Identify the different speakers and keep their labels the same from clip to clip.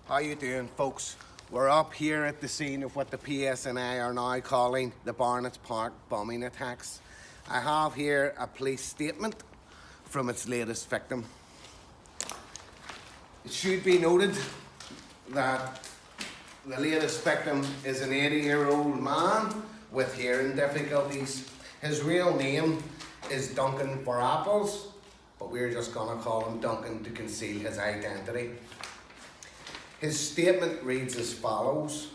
Speaker 1: How you doing, folks? We're up here at the scene of what the PSNI are now calling the Barnets Park bombing attacks. I have here a police statement from its latest victim. It should be noted that the latest victim is an 80-year-old man with hearing difficulties. His real name is Duncan For Apples, but we're just gonna call him Duncan to conceal his identity. His statement reads as follows.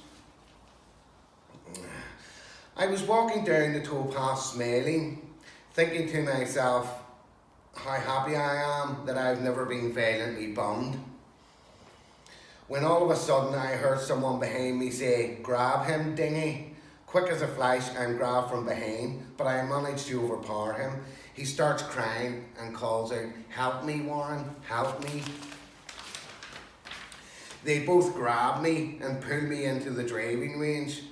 Speaker 1: I was walking down the towpath smiling, thinking to myself how happy I am that I've never been violently bombed, when all of a sudden I heard someone behind me say, "Grab him, dingy." Quick as a flash, I'm grabbed from behind, but I managed to overpower him. He starts crying and calls out, "Help me, Warren, help me." They both grab me and pull me into the driving range.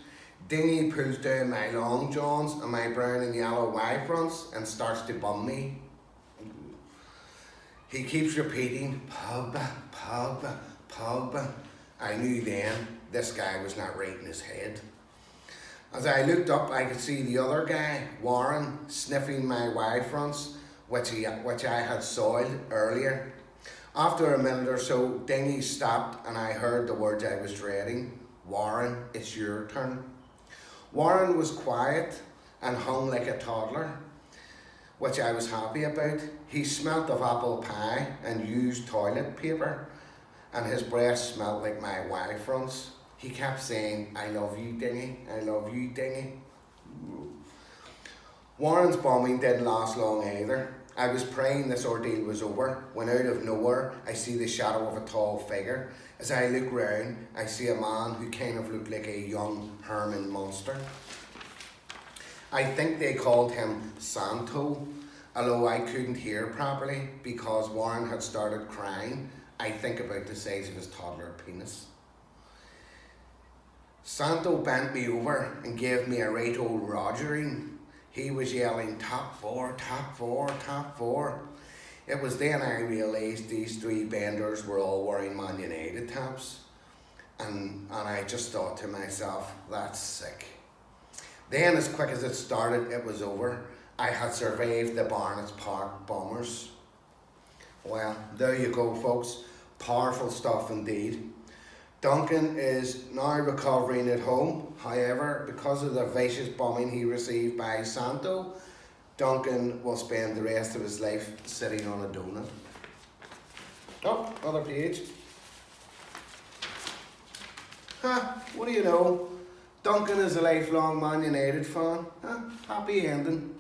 Speaker 1: Dingy pulls down my long johns and my brown and yellow Y fronts and starts to bum me. He keeps repeating, "Pub, pub, pub." I knew then this guy was not right in his head. As I looked up, I could see the other guy, Warren, sniffing my Y fronts, which I had soiled earlier. After a minute or so, Dingy stopped and I heard the words I was dreading. "Warren, it's your turn." Warren was quiet and hung like a toddler, which I was happy about. He smelt of apple pie and used toilet paper, and his breath smelt like my Y fronts. He kept saying, "I love you, Dingy, I love you, Dingy." Warren's bombing didn't last long either. I was praying this ordeal was over, when out of nowhere I see the shadow of a tall figure. As I look round, I see a man who kind of looked like a young Herman Munster. I think they called him Santo, although I couldn't hear properly because Warren had started crying, I think about the size of his toddler penis. Santo bent me over and gave me a right old rogering. He was yelling, "Top four, top four, top four." It was then I realised these three benders were all wearing Man United tops. And I just thought to myself, that's sick. Then as quick as it started, it was over. I had survived the Barnets Park bombers. Well, there you go, folks. Powerful stuff indeed. Duncan is now recovering at home. However, because of the vicious bombing he received by Santo, Duncan will spend the rest of his life sitting on a donut. Oh, other page. What do you know? Duncan is a lifelong Man United fan. Happy ending.